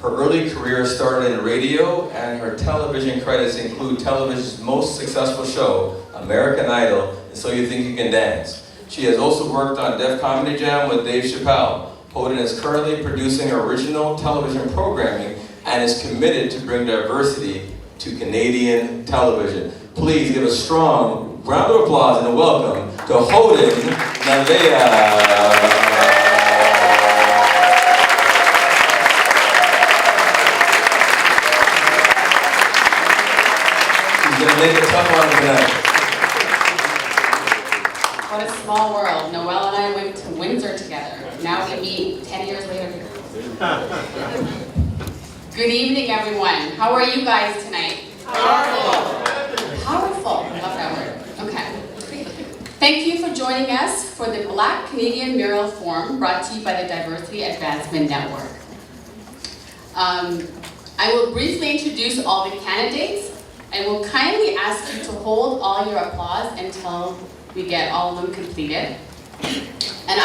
Her early career started in radio, and her television credits include television's most successful show, American Idol, and So You Think You Can Dance. She has also worked on Def Comedy Jam with Dave Chappelle. HODAN is currently producing original television programming and is committed to bring diversity to Canadian television. Please give a strong round of applause and a welcome to HODAN NALAYEH. Make a tough one tonight. What a small world. Noel and I went to Windsor together. Now we meet 10 years later. Good evening, everyone. How are you guys tonight? Powerful. Powerful. I love that word. Okay. Thank you for joining us for the Black Canadian Mayoral Forum brought to you by the Diversity Advancement Network. I will briefly introduce all the candidates. I will kindly ask you to hold all your applause until we get all of them completed. And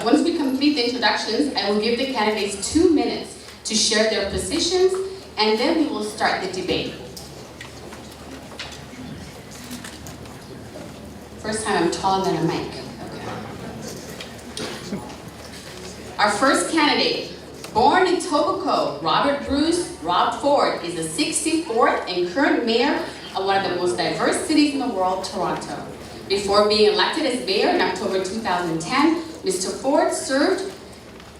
once we complete the introductions, I will give the candidates 2 minutes to share their positions, and then we will start the debate. First time I'm taller than a mic. Okay. Our first candidate. Born in Etobicoke, Robert Bruce Rob Ford is the 64th and current mayor of one of the most diverse cities in the world, Toronto. Before being elected as mayor in October 2010, Mr. Ford served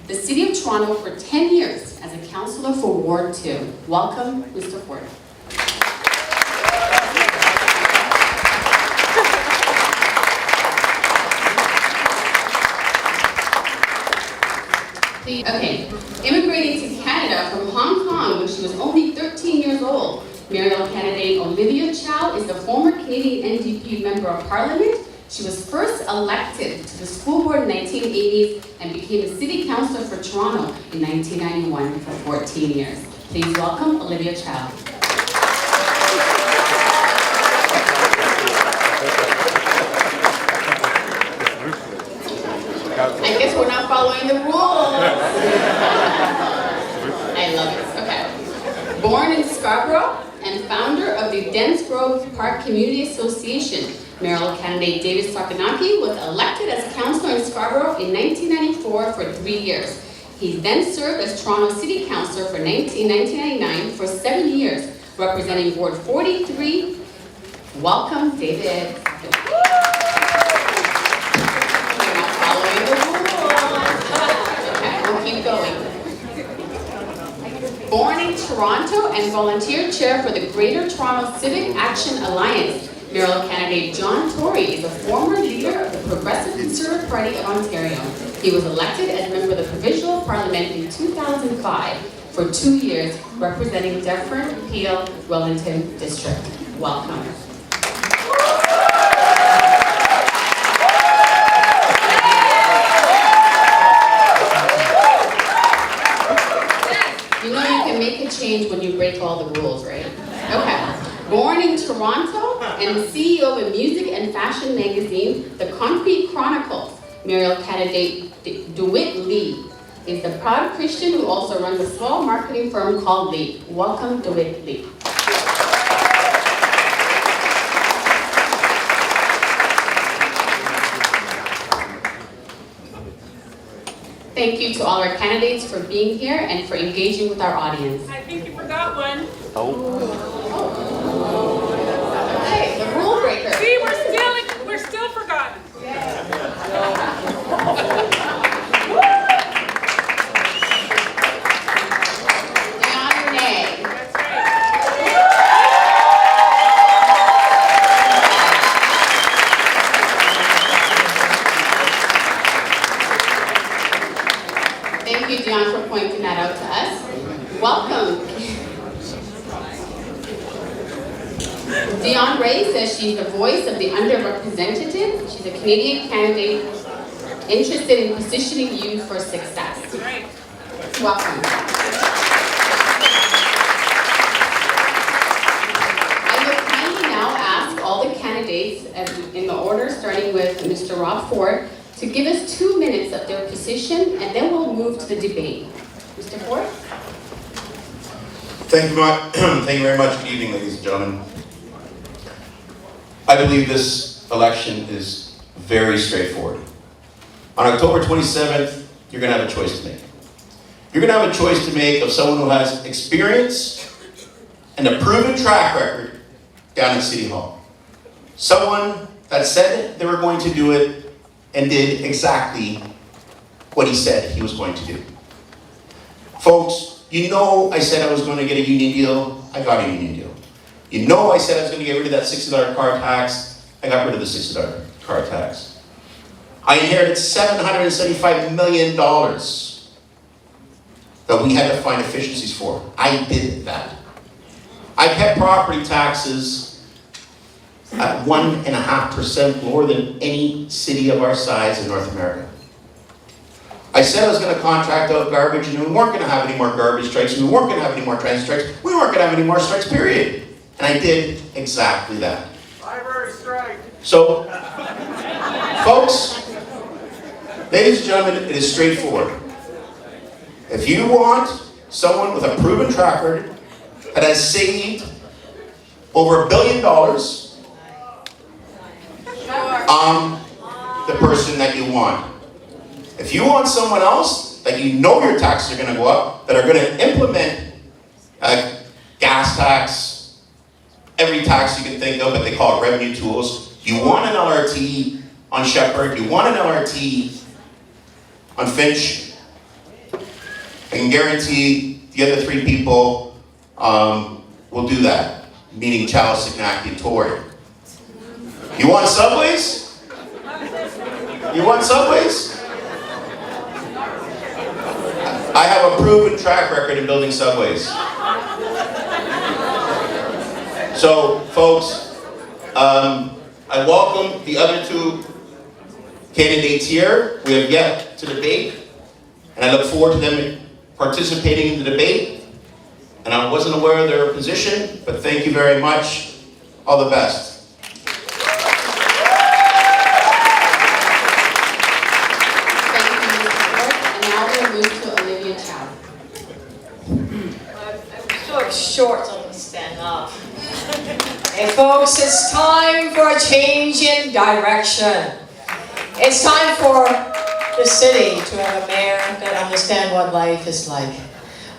the city of Toronto for 10 years as a councillor for Ward 2. Welcome, Mr. Ford. Okay, immigrating to Canada from Hong Kong when she was only 13 years old, Mayoral candidate Olivia Chow is the former Canadian NDP Member of Parliament. She was first elected to the school board in the 1980s and became a city councillor for Toronto in 1991 for 14 years. Please welcome Olivia Chow. I guess we're not following the rules. I love it. Okay. Born in Scarborough and founder of the Dense Grove Park Community Association, mayoral candidate David Soknacki was elected as councillor in Scarborough in 1994 for 3 years. He then served as Toronto City Councillor for 1999 for 7 years, representing Ward 43. Welcome, David. Keep going. Born in Toronto and volunteer chair for the Greater Toronto Civic Action Alliance, mayoral candidate John Tory is a former leader of the Progressive Conservative Party of Ontario. He was elected as member of the Provincial Parliament in 2005 for 2 years, representing Dufferin, Peel, Wellington District. Welcome. You know you can make a change when you break all the rules, right? Okay. Born in Toronto and the CEO of a music and fashion magazine, The Concrete Chronicles, mayoral candidate Dewitt Lee is the proud Christian who also runs a small marketing firm called Lee. Welcome, Dewitt Lee. Thank you to all our candidates for being here and for engaging with our audience. I think you forgot one. Oh. Okay, the rule breaker. See, we're still forgotten. ONNE Renée. That's right. Thank you, Dion, for pointing that out to us. Welcome. Dion Ray says she's the voice of the underrepresented. She's a Canadian candidate interested in positioning youth for success. Right. Welcome. I will kindly now ask all the candidates in the order, starting with Mr. Rob Ford, to give us 2 minutes of their position, and then we'll move to the debate. Mr. Ford? Thank you very much. Good evening, ladies and gentlemen. I believe this election is very straightforward. On October 27th, you're going to have a choice to make. You're going to have a choice to make of someone who has experience and a proven track record down in City Hall. Someone that said they were going to do it and did exactly what he said he was going to do. Folks, you know I said I was going to get a union deal. I got a union deal. You know I said I was going to get rid of that $60 car tax. I got rid of the $60 car tax. I inherited $775 million that we had to find efficiencies for. I did that. I kept property taxes at 1.5% lower than any city of our size in North America. I said I was going to contract out garbage, and we weren't going to have any more garbage strikes, and we weren't going to have any more transit strikes. We weren't going to have any more strikes, period. And I did exactly that. Library strike. So, folks, ladies and gentlemen, it is straightforward. If you want someone with a proven track record that has saved over $1 billion, I'm the person that you want. If you want someone else that you know your taxes are going to go up, that are going to implement a gas tax, every tax you can think of, but they call it revenue tools. You want an LRT on Shepherd, you want an LRT on Finch, I can guarantee the other three people will do that, meaning Chow, Soknacki, and Tory. You want subways? You want subways? I have a proven track record in building subways. So, folks, I welcome the other two candidates here. We have yet to debate, and I look forward to them participating in the debate. And I wasn't aware of their position, but thank you very much. All the best. Thank you, Mr. Ward. And now we'll move to Olivia Chow. I'm so short, so I'm going to stand up. Hey folks, it's time for a change in direction. It's time for the city to have a mayor that understands what life is like.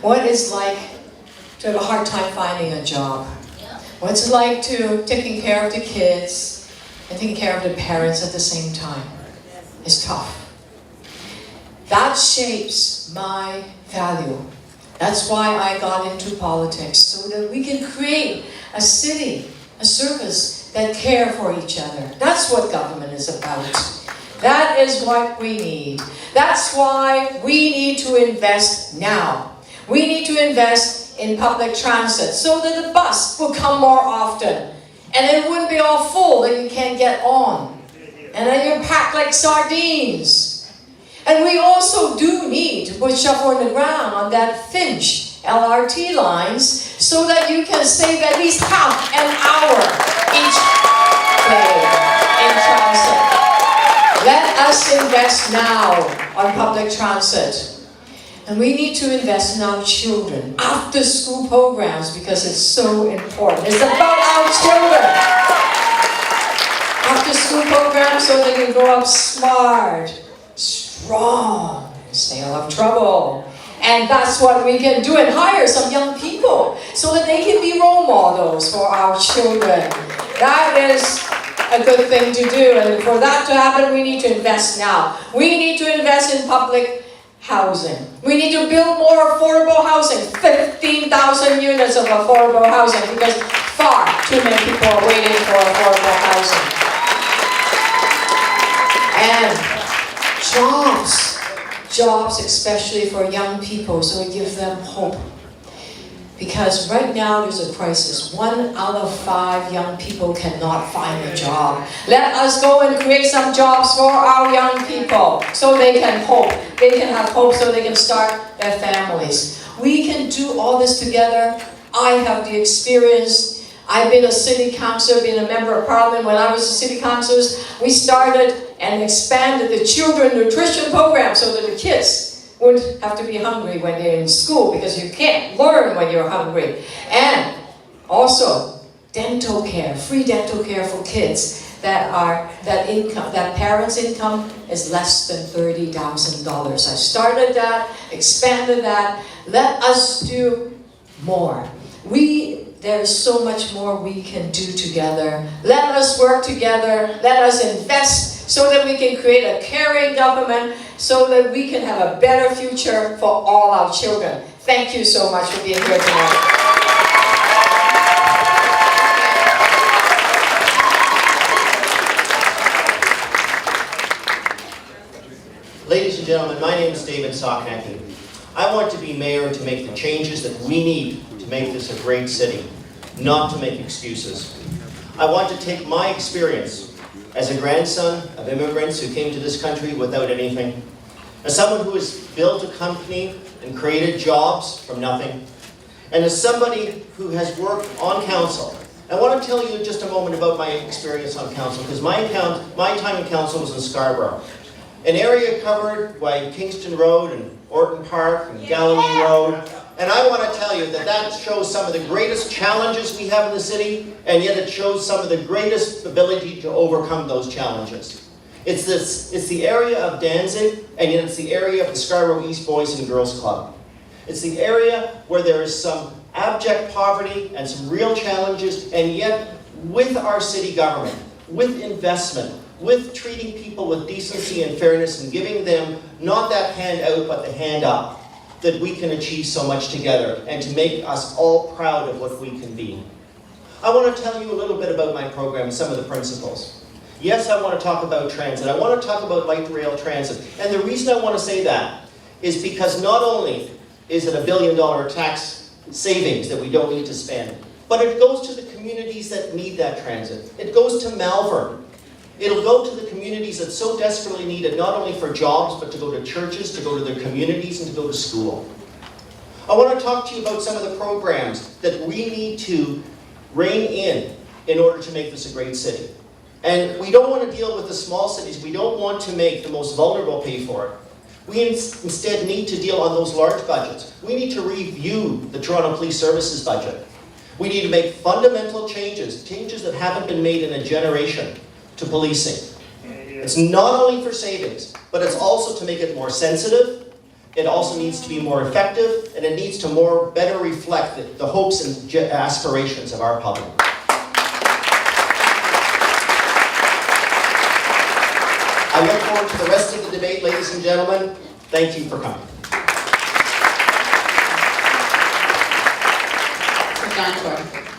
What it's like to have a hard time finding a job. What's it like to taking care of the kids and taking care of the parents at the same time. It's tough. That shapes my value. That's why I got into politics, so that we can create a city, a service that care for each other. That's what government is about. That is what we need. That's why we need to invest now. We need to invest in public transit so that the bus will come more often. And it wouldn't be all full that you can't get on. And then you're packed like sardines. And we also do need to put shovel in the ground on that Finch LRT lines so that you can save at least half an hour each day in transit. Let us invest now on public transit. And we need to invest in our children, after school programs, because it's so important. It's about our children. After school programs so they can grow up smart, strong, and stay out of trouble. And that's what we can do, and hire some young people so that they can be role models for our children. That is a good thing to do, and for that to happen, we need to invest now. We need to invest in public housing. We need to build more affordable housing, 15,000 units of affordable housing, because far too many people are waiting for affordable housing. And jobs especially for young people, so we give them hope. Because right now there's a crisis. 1 out of 5 young people cannot find a job. Let us go and create some jobs for our young people so they can hope. They can have hope so they can start their families. We can do all this together. I have the experience. I've been a city councillor, been a member of parliament. When I was a city councillor, we started and expanded the children nutrition program so that the kids wouldn't have to be hungry when they're in school, because you can't learn when you're hungry. And also, dental care, free dental care for kids that parents' income is less than $30,000. I started that, expanded that. Let us do more. There is so much more we can do together. Let us work together. Let us invest so that we can create a caring government, so that we can have a better future for all our children. Thank you so much for being here tonight. Ladies and gentlemen, my name is David Soknacki. I want to be mayor to make the changes that we need to make this a great city, not to make excuses. I want to take my experience as a grandson of immigrants who came to this country without anything, as someone who has built a company and created jobs from nothing, and as somebody who has worked on council. I want to tell you just a moment about my experience on council, because my time in council was in Scarborough, an area covered by Kingston Road and Orton Park and Galloway Road. And I want to tell you that that shows some of the greatest challenges we have in the city, and yet it shows some of the greatest ability to overcome those challenges. It's the area of Danzig, and yet it's the area of the Scarborough East Boys and Girls Club. It's the area where there is some abject poverty and some real challenges, and yet with our city government, with investment, with treating people with decency and fairness and giving them not that hand out but the hand up, that we can achieve so much together and to make us all proud of what we can be. I want to tell you a little bit about my program and some of the principles. Yes, I want to talk about transit. I want to talk about light rail transit. And the reason I want to say that is because not only is it $1 billion tax savings that we don't need to spend, but it goes to the communities that need that transit. It goes to Malvern. It'll go to the communities that so desperately need it, not only for jobs, but to go to churches, to go to their communities, and to go to school. I want to talk to you about some of the programs that we need to rein in order to make this a great city. And we don't want to deal with the small cities. We don't want to make the most vulnerable pay for it. We instead need to deal on those large budgets. We need to review the Toronto Police Services budget. We need to make fundamental changes that haven't been made in a generation, to policing. It's not only for savings, but it's also to make it more sensitive. It also needs to be more effective, and it needs to better reflect the hopes and aspirations of our public. I look forward to the rest of the debate, ladies and gentlemen. Thank you for coming.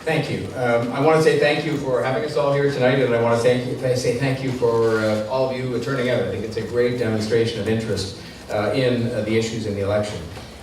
Thank you. I want to say thank you for having us all here tonight, and I want to say thank you for all of you turning out. I think it's a great demonstration of interest in the issues in the election.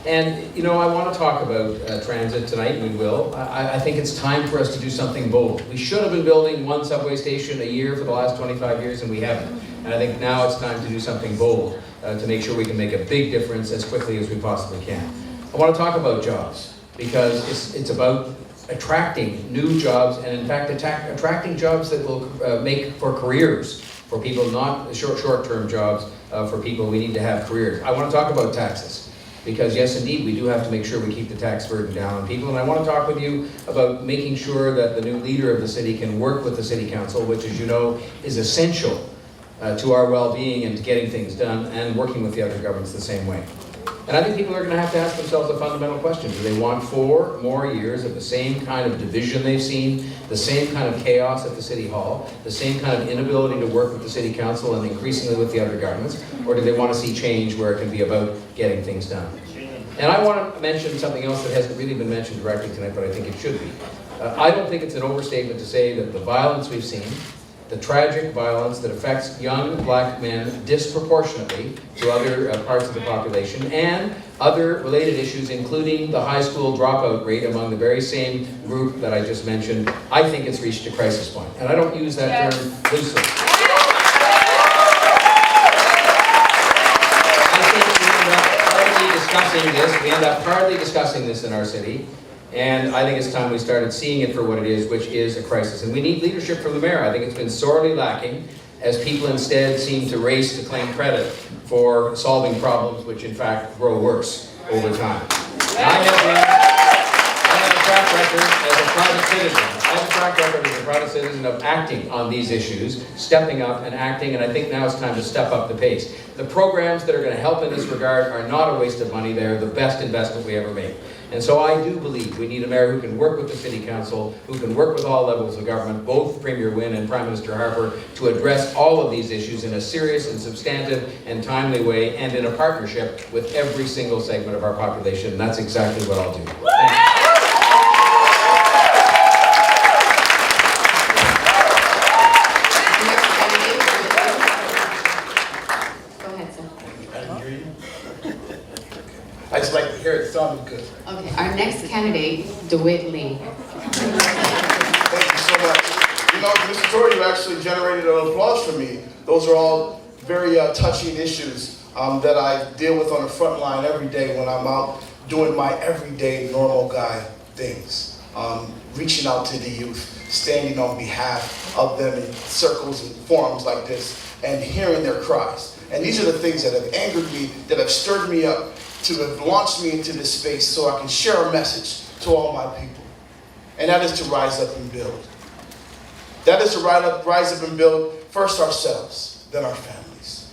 And, you know, I want to talk about transit tonight, and we will. I think it's time for us to do something bold. We should have been building one subway station a year for the last 25 years, and we haven't. And I think now it's time to do something bold to make sure we can make a big difference as quickly as we possibly can. I want to talk about jobs, because it's about attracting new jobs, and in fact attracting jobs that will make for careers for people, not short-term jobs for people. We need to have careers. I want to talk about taxes, because yes, indeed, we do have to make sure we keep the tax burden down on people. And I want to talk with you about making sure that the new leader of the city can work with the City Council, which, as you know, is essential to our well-being and to getting things done, and working with the other governments the same way. And I think people are going to have to ask themselves a fundamental question. Do they want 4 more years of the same kind of division they've seen, the same kind of chaos at the City Hall, the same kind of inability to work with the City Council and increasingly with the other governments? Or do they want to see change where it can be about getting things done? And I want to mention something else that hasn't really been mentioned directly tonight, but I think it should be. I don't think it's an overstatement to say that the violence we've seen, the tragic violence that affects young black men disproportionately to other parts of the population, and other related issues, including the high school dropout rate among the very same group that I just mentioned, I think it's reached a crisis point. And I don't use that term loosely. We end up hardly discussing this in our city, and I think it's time we started seeing it for what it is, which is a crisis. And we need leadership from the mayor. I think it's been sorely lacking, as people instead seem to race to claim credit for solving problems which in fact grow worse over time. I have a track record as a private citizen. I have a track record as a private citizen of acting on these issues, stepping up and acting, and I think now it's time to step up the pace. The programs that are going to help in this regard are not a waste of money. They're the best investment we ever make. And so I do believe we need a mayor who can work with the City Council, who can work with all levels of government, both Premier Wynne and Prime Minister Harper, to address all of these issues in a serious and substantive and timely way, and in a partnership with every single segment of our population. And that's exactly what I'll do. Thank you. I just like to hear it sounding good. Okay, our next candidate, Dewitt Lee. Thank you so much. You know, Mr. Tory, you actually generated an applause for me. Those are all very touching issues that I deal with on the front line every day when I'm out doing my everyday normal guy things. Reaching out to the youth, standing on behalf of them in circles and forums like this, and hearing their cries. And these are the things that have angered me, that have stirred me up, to have launched me into this space so I can share a message to all my people. And that is to rise up and build. That is to rise up and build first ourselves, then our families.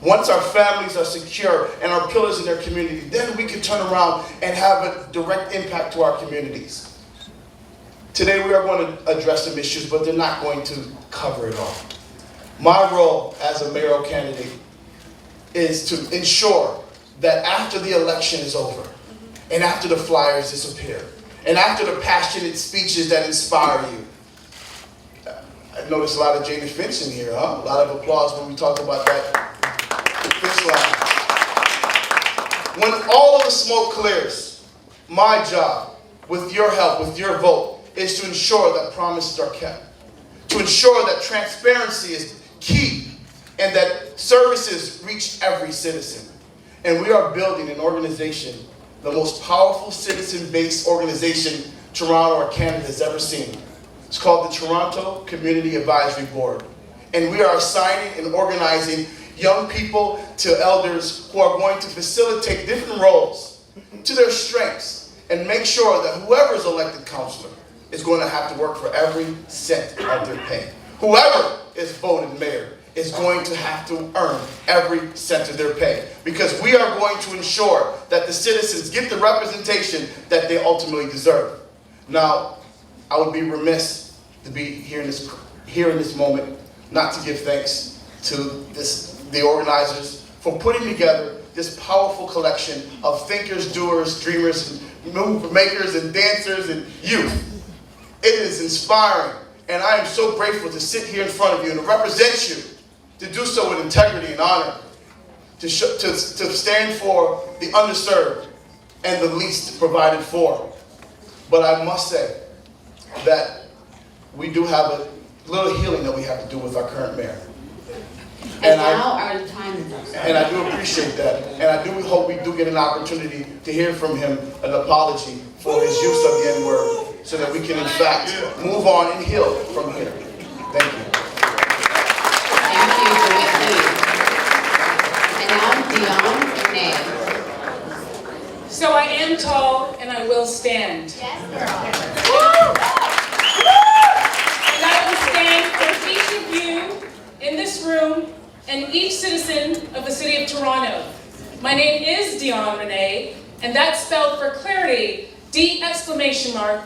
Once our families are secure and are pillars in their community, then we can turn around and have a direct impact to our communities. Today we are going to address some issues, but they're not going to cover it all. My role as a mayoral candidate is to ensure that after the election is over, and after the flyers disappear, and after the passionate speeches that inspire you, I noticed a lot of Jada Finch in here, huh? A lot of applause when we talk about that Finch line. When all of the smoke clears, my job, with your help, with your vote, is to ensure that promises are kept, to ensure that transparency is key, and that services reach every citizen. And we are building an organization, the most powerful citizen-based organization Toronto or Canada has ever seen. It's called the Toronto Community Advisory Board. And we are assigning and organizing young people to elders who are going to facilitate different roles to their strengths and make sure that whoever is elected councillor is going to have to work for every cent of their pay. Whoever is voted mayor is going to have to earn every cent of their pay, because we are going to ensure that the citizens get the representation that they ultimately deserve. Now, I would be remiss to be here in this moment not to give thanks to the organizers for putting together this powerful collection of thinkers, doers, dreamers, and move makers, and dancers, and youth. It is inspiring, and I am so grateful to sit here in front of you and to represent you, to do so with integrity and honor, to stand for the underserved and the least provided for. But I must say that we do have a little healing that we have to do with our current mayor. And now our time is up. And I do appreciate that. And I do hope we do get an opportunity to hear from him an apology for his use of the N-word, so that we can in fact move on and heal from here. Thank you. Thank you, Dewitt Lee. And now, Renée. So I am tall and I will stand. Yes, girl. And I will stand for each of you in this room and each citizen of the City of Toronto. My name is ONNE Renée, and that's spelled for clarity, D!O!N!E,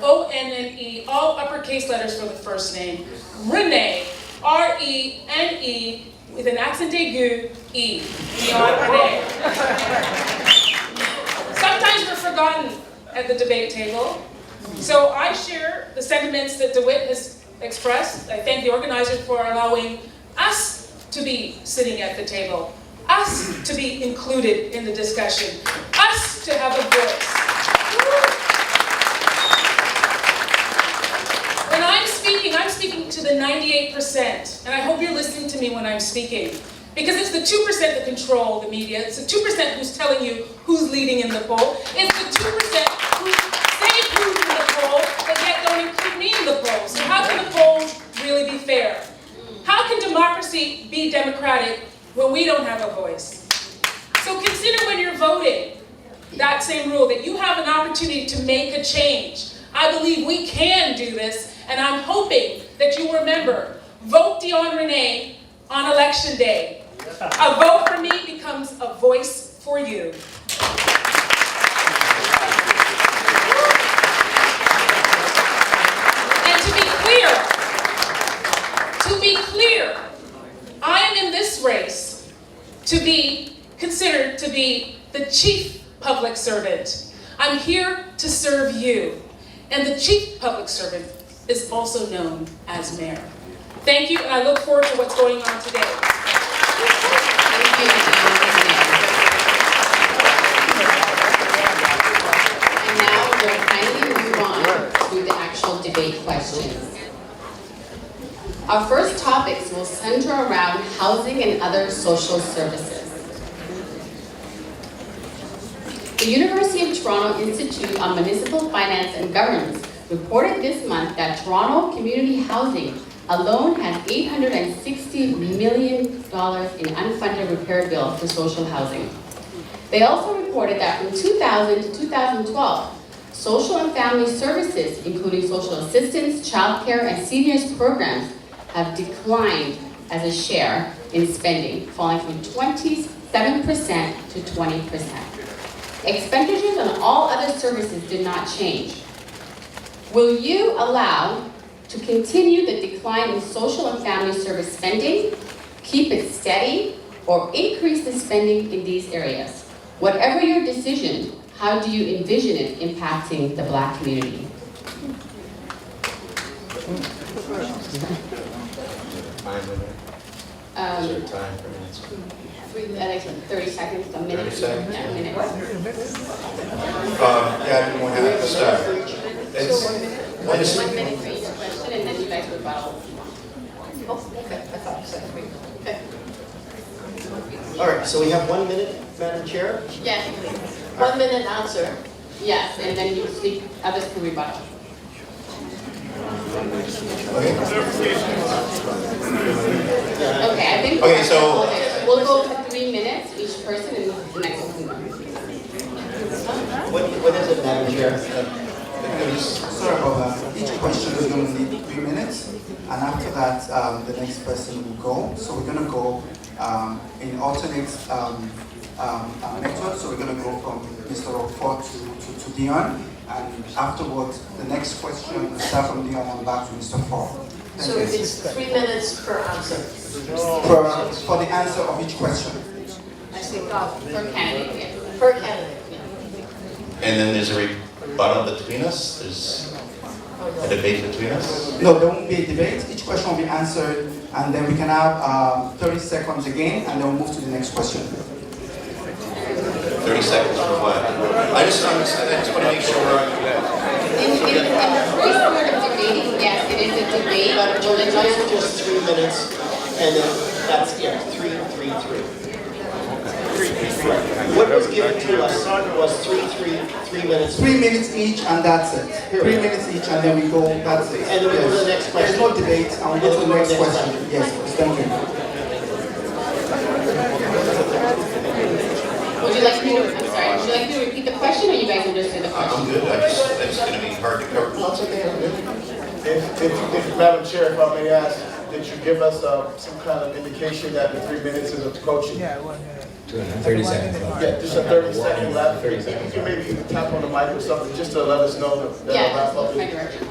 all uppercase letters for the first name. Renée, R-E-N-E, with an accent aigu, E. ONNE Renée. Sometimes we're forgotten at the debate table. So I share the sentiments that Dewitt has expressed. I thank the organizers for allowing us to be sitting at the table, us to be included in the discussion, us to have a voice. When I'm speaking to the 98%, and I hope you're listening to me when I'm speaking, because it's the 2% that control the media, it's the 2% who's telling you who's leading in the poll, it's the 2% who say who's in the poll, but yet don't include me in the poll. So how can the polls really be fair? How can democracy democracy be democratic when we don't have a voice? So consider when you're voting that same rule, that you have an opportunity to make a change. I believe we can do this, and I'm hoping that you remember, vote ONNE Renée on election day. A vote for me becomes a voice for you. And to be clear, I am in this race to be considered to be the chief public servant. I'm here to serve you. And the chief public servant is also known as mayor. Thank you, and I look forward to what's going on today. Thank you, and now we'll kindly move on to the actual debate questions. Our first topics will center around housing and other social services. The University of Toronto Institute on Municipal Finance and Governance reported this month that Toronto community housing alone has $860 million in unfunded repair bills for social housing. They also reported that from 2000 to 2012, social and family services, including social assistance, childcare, and seniors programs, have declined as a share in spending, falling from 27% to 20%. Expenditures on all other services did not change. Will you allow to continue the decline in social and family service spending, keep it steady, or increase the spending in these areas? Whatever your decision, how do you envision it impacting the Black community? Is there time for minutes? Like 30 seconds, a minute. 30 seconds? Yeah, a minute. Yeah, I didn't want to have to start. It's, So 1 minute for each question, and then you guys rebuttal. Oh, okay, I thought you said three. Okay. All right, so we have 1 minute, Madam Chair. Yes, please. 1 minute answer. Yes, and then you speak, others can rebuttal. Okay, I think. Okay, so- We'll go for 3 minutes, each person, and the next one. What is it, Madam Chair? Sorry about that. Each question is going to need 3 minutes, and after that, the next person will go. So we're going to go in alternate method. So we're going to go from Mr. Rockford to Dion, and afterwards, the next question will start from Dion and back to Mr. Ford. So it's 3 minutes per answer. For the answer of each question. I think Per candidate, yes. per candidate. and then there's a rebuttal between us? There's a debate between us? No, there won't be a debate. Each question will be answered, and then we can have 30 seconds again, and then we'll move to the next question. 30 seconds for what? I just want to make sure we're on. In the first part of debating, yes, it is a debate. Madam Chair, it's also just 3 minutes, and then that's, yeah, 3, 3, 3. What was given to us was 3 minutes. 3 minutes each, and that's it. 3 minutes each, and then we go, that's it. And then we go to the next question. There's no debate, and we go to the next question. Yes, thank you. Would you like me to, I'm sorry, would you like me to repeat the question, or you guys understood the question? I'm good. It's going to be hard to cover. No, it's okay, I'm good. If Madam Chair, if I may ask, did you give us some kind of indication that the 3 minutes is approaching? Yeah, 30 seconds left. just a 30-second left. 30 If seconds you left. maybe tap on the mic or something, just to let us know that Yeah, wrap up. that's my direction.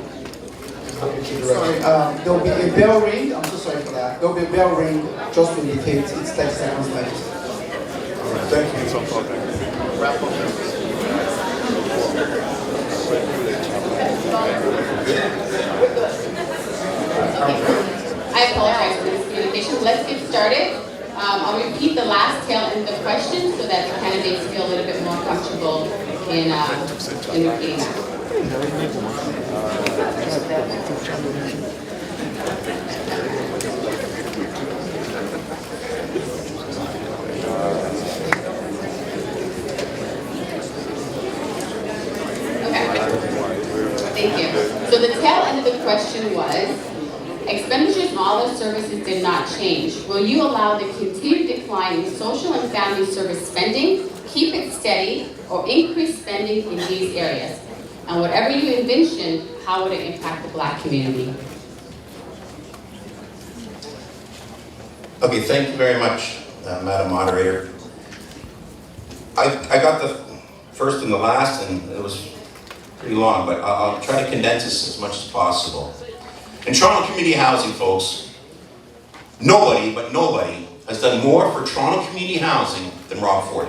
Sorry, there will be a bell ring. I'm so sorry for that. There will be a bell ring just to indicate it's 30 seconds left. Thank you. Wrap up. I apologize for this communication. Let's get started. I'll repeat the last tail end of the question so that the candidates feel a little bit more comfortable in repeating that. Thank you. So the tail end of the question was, expenditures on all all the services did not change. Will you allow the continued decline in social and family service spending, keep it steady, or increase spending in these areas? And whatever you envision, how would it impact the Black community? Okay, thank you very much, Madam Moderator. I got the first and the last, and it was pretty long, but I'll try to condense this as much as possible. In Toronto community housing, folks, nobody has done more for Toronto community housing than Rob Ford.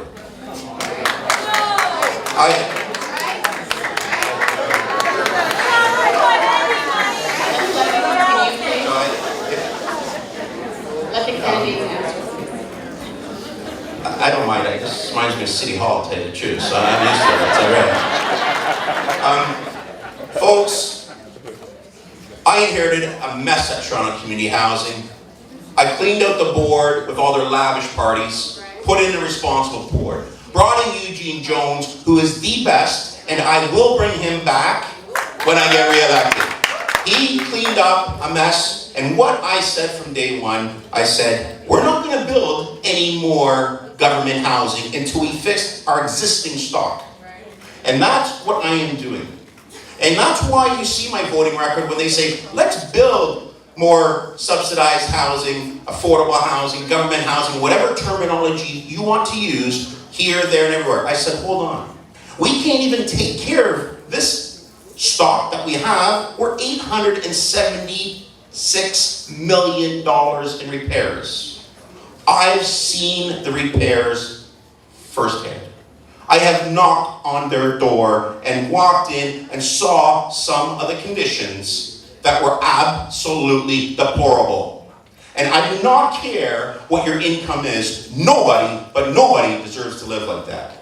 I don't mind. It just reminds me of City Hall, to tell you the truth. So I'm used to it. It's all right. Folks, I inherited a mess at Toronto Community Housing. I cleaned out the board with all their lavish parties, put in a responsible board, brought in Eugene Jones, who is the best, and I will bring him back when I get re-elected. He cleaned up a mess, and what I said from day one, I said, we're not going to build any more government housing until we fix our existing stock. And that's what I am doing. And that's why you see my voting record when they say, let's build more subsidized housing, affordable housing, government housing, whatever terminology you want to use, here, there, and everywhere. I said, hold on. We can't even take care of this stock that we have. We're $876 million in repairs. I've seen the repairs firsthand. I have knocked on their door and walked in and saw some of the conditions that were absolutely deplorable. And I do not care what your income is. Nobody deserves to live like that.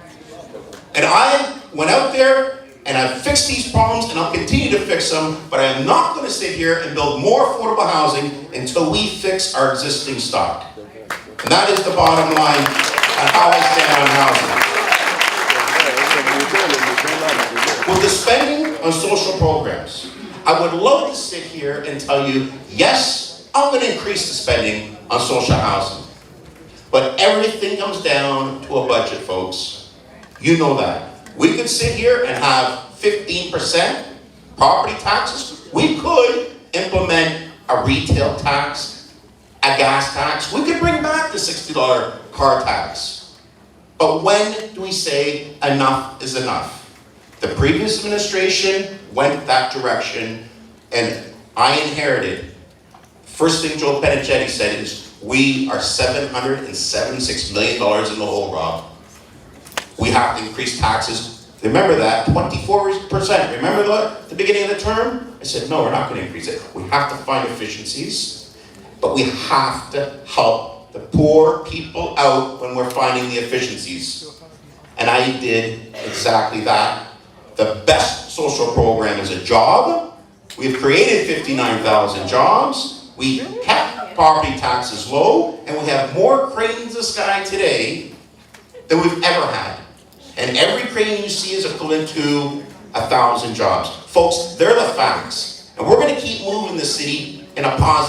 And I went out there and I've fixed these problems and I'll continue to fix them, but I am not going to sit here and build more affordable housing until we fix our existing stock. And that is the bottom line on how I stand on housing. With the spending on social programs, I would love to sit here and tell you, yes, I'm going to increase the spending on social housing. But everything comes down to a budget, folks. You know that. We could sit here and have 15% property taxes. We could implement a retail tax, a gas tax. We could bring back the $60 car tax. But when do we say enough is enough? The previous administration went that direction, and I inherited. First thing Joe Penichetti said is, we are $776 million in the hole, Rob. We have to increase taxes. Remember that, 24%. Remember at the beginning of the term? I said, no, we're not going to increase it. We have to find efficiencies. But we have to help the poor people out when we're finding the efficiencies. And I did exactly that. The best social program is a job. We've created 59,000 jobs. We kept property taxes low, and we have more cranes in the sky today than we've ever had. And every crane you see is equivalent to 1,000 jobs. Folks, they're the facts. And we're going to keep moving the city in a positive